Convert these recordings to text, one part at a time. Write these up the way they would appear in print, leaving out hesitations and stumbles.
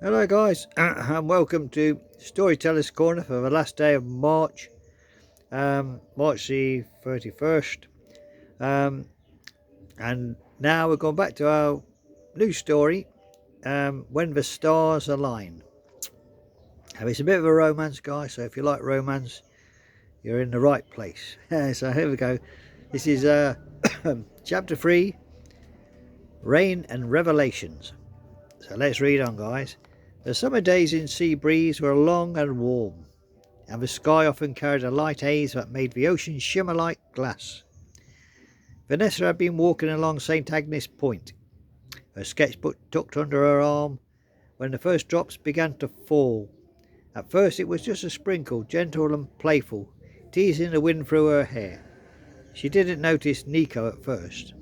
Hello, guys, and welcome to Storyteller's Corner for the last day of March, March the 31st. Um, and now we're going back to our new story, When the Stars Align. It's a bit of a romance, guys, so if you like romance, you're in the right place. So here we go. This is chapter 3, Rain and Revelations. So let's read on, guys. The summer days in Sea Breeze were long and warm, and the sky often carried a light haze that made the ocean shimmer like glass. Vanessa had been walking along St. Agnes Point, her sketchbook tucked under her arm, when the first drops began to fall. At first it was just a sprinkle, gentle and playful, teasing the wind through her hair. She didn't notice Nico at first.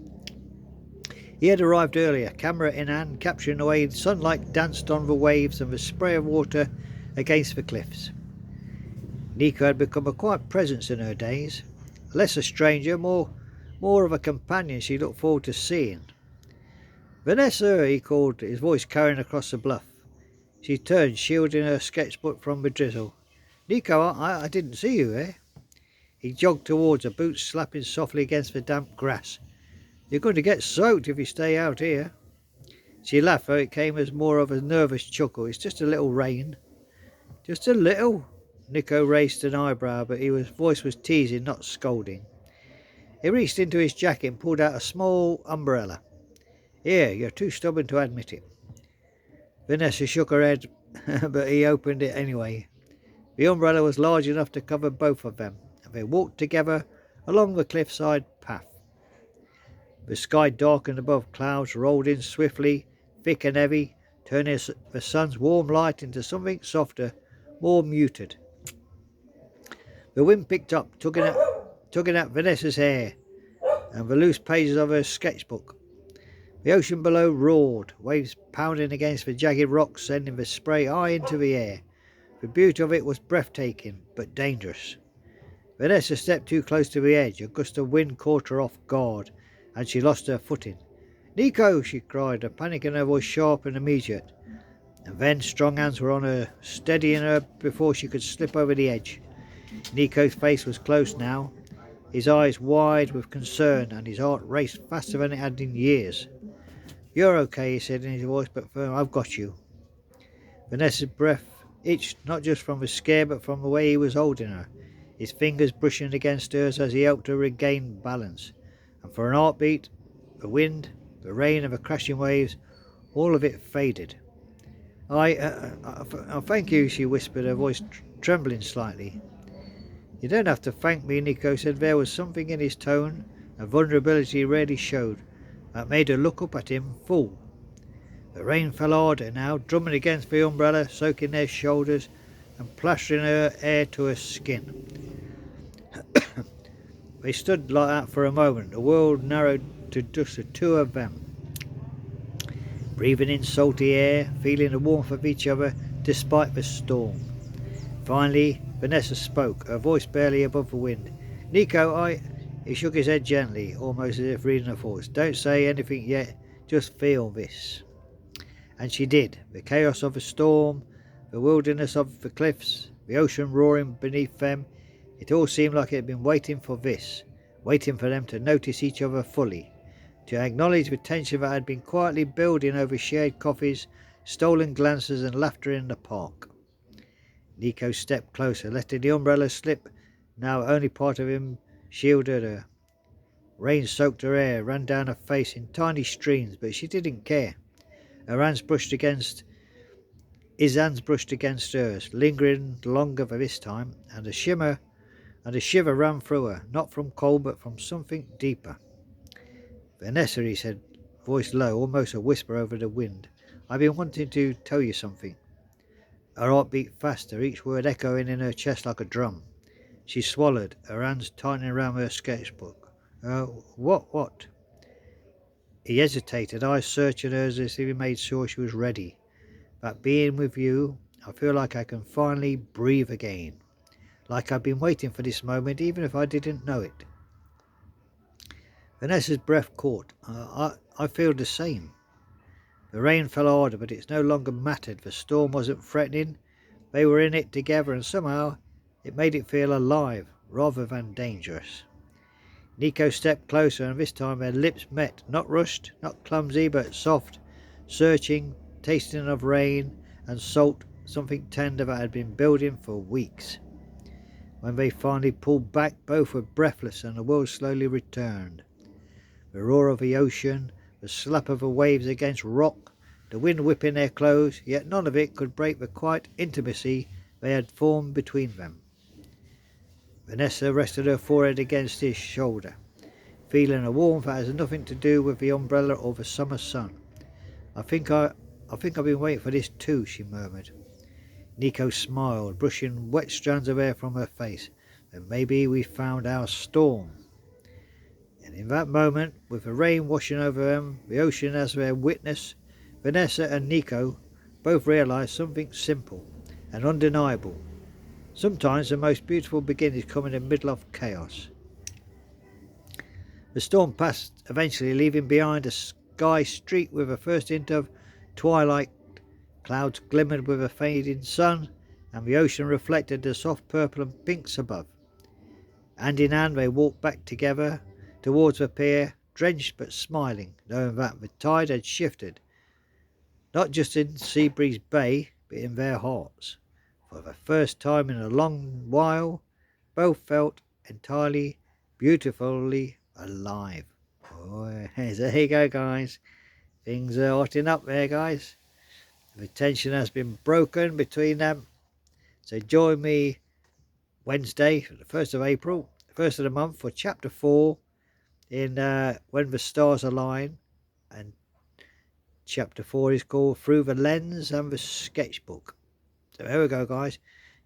He had arrived earlier, camera in hand, capturing the way sunlight danced on the waves and the spray of water against the cliffs. Nico had become a quiet presence in her days, less a stranger, more of a companion she looked forward to seeing. "Vanessa!" he called, his voice carrying across the bluff. She turned, shielding her sketchbook from the drizzle. "Nico, I didn't see you there." He jogged towards her, boots slapping softly against the damp grass. "You're going to get soaked if you stay out here." She laughed, though it came as more of a nervous chuckle. "It's just a little rain." "Just a little?" Nico raised an eyebrow, but his voice was teasing, not scolding. He reached into his jacket and pulled out a small umbrella. "Here, you're too stubborn to admit it." Vanessa shook her head, but he opened it anyway. The umbrella was large enough to cover both of them, and they walked together along the cliffside path. The sky darkened above, clouds rolled in swiftly, thick and heavy, turning the sun's warm light into something softer, more muted. The wind picked up, tugging at Vanessa's hair and the loose pages of her sketchbook. The ocean below roared, waves pounding against the jagged rocks, sending the spray high into the air. The beauty of it was breathtaking, but dangerous. Vanessa stepped too close to the edge. A gust of wind caught her off guard, and she lost her footing. "Nico!" she cried, a panic in her voice sharp and immediate. And then strong hands were on her, steadying her before she could slip over the edge. Nico's face was close now, his eyes wide with concern, and his heart raced faster than it had in years. "You're okay," he said in his voice but firm. "I've got you." Vanessa's breath itched, not just from the scare but from the way he was holding her, his fingers brushing against hers as he helped her regain balance. And for an heartbeat, the wind, the rain and the crashing waves, all of it faded. I thank you," she whispered, her voice trembling slightly. "You don't have to thank me," Nico said. There was something in his tone, a vulnerability he rarely showed, that made her look up at him full. The rain fell harder now, drumming against the umbrella, soaking their shoulders and plastering her hair to her skin. They stood like that for a moment, the world narrowed to just the two of them, breathing in salty air, feeling the warmth of each other despite the storm. Finally, Vanessa spoke, her voice barely above the wind. "Nico, He shook his head gently, almost as if reading her thoughts. "Don't say anything yet, just feel this." And she did. The chaos of the storm, the wilderness of the cliffs, the ocean roaring beneath them, it all seemed like it had been waiting for this, waiting for them to notice each other fully, to acknowledge the tension that had been quietly building over shared coffees, stolen glances and laughter in the park. Nico stepped closer, letting the umbrella slip. Now only part of him shielded her. Rain soaked her hair, ran down her face in tiny streams, but she didn't care. His hands brushed against hers, lingering longer for this time, and a shiver ran through her, not from cold but from something deeper. "Vanessa," he said, voice low, almost a whisper over the wind, "I've been wanting to tell you something." Her heart beat faster, each word echoing in her chest like a drum. She swallowed, her hands tightening around her sketchbook. What?" He hesitated, eyes searching hers as if he made sure she was ready. "That being with you, I feel like I can finally breathe again. Like I've been waiting for this moment, even if I didn't know it." Vanessa's breath caught. I feel the same." The rain fell harder, but it no longer mattered. The storm wasn't threatening. They were in it together, and somehow it made it feel alive rather than dangerous. Nico stepped closer, and this time their lips met, not rushed, not clumsy, but soft, searching, tasting of rain and salt, something tender that had been building for weeks. When they finally pulled back, both were breathless, and the world slowly returned. The roar of the ocean, the slap of the waves against rock, the wind whipping their clothes, yet none of it could break the quiet intimacy they had formed between them. Vanessa rested her forehead against his shoulder, feeling a warmth that has nothing to do with the umbrella or the summer sun. I think I've been waiting for this too," she murmured. Nico smiled, brushing wet strands of hair from her face. "Then maybe we found our storm." And in that moment, with the rain washing over them, the ocean as their witness, Vanessa and Nico both realized something simple and undeniable. Sometimes the most beautiful beginnings come in the middle of chaos. The storm passed eventually, leaving behind a sky streaked with a first hint of twilight. Clouds glimmered with a fading sun, and the ocean reflected the soft purple and pinks above. Hand in hand they walked back together towards the pier, drenched but smiling, knowing that the tide had shifted, not just in Seabreeze Bay, but in their hearts. For the first time in a long while, both felt entirely, beautifully alive. Oh, there you go, guys. Things are hotting up there, guys. The tension has been broken between them. So join me Wednesday, the 1st of April, 1st of the month, for Chapter 4 in When the Stars Align. And Chapter 4 is called Through the Lens and the Sketchbook. So there we go, guys.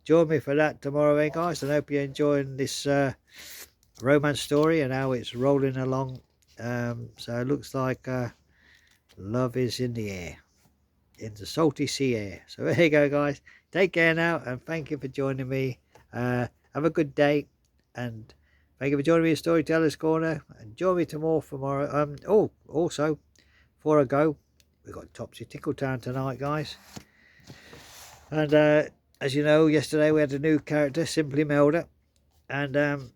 Join me for that tomorrow, guys. And I hope you're enjoying this romance story and how it's rolling along. So it looks like love is in the air, in the salty sea air. So there you go, guys. Take care now, and thank you for joining me. Have a good day, and thank you for joining me in Storyteller's Corner. And join me tomorrow. Also, before I go, we've got Topsy Tinkletown tonight, guys. And as you know, yesterday we had a new character, Simply Melda, and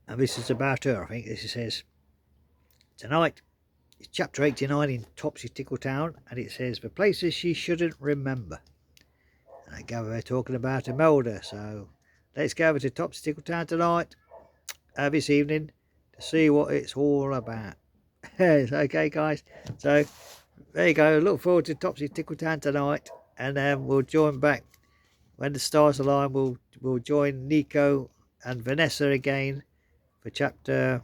this is about her. I think this says tonight. It's chapter 89 in Topsy Tinkletown, and it says the places she shouldn't remember. And I gather they're talking about Imelda, so let's go over to Topsy Tinkletown tonight, this evening, to see what it's all about. Okay, guys, so there you go. Look forward to Topsy Tinkletown tonight, and we'll join back when the stars align. We'll join Nico and Vanessa again for chapter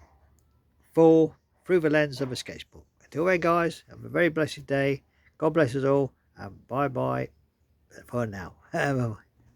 4, Through the Lens of a Sketchbook. Until then, guys, have a very blessed day. God bless us all, and bye bye for now.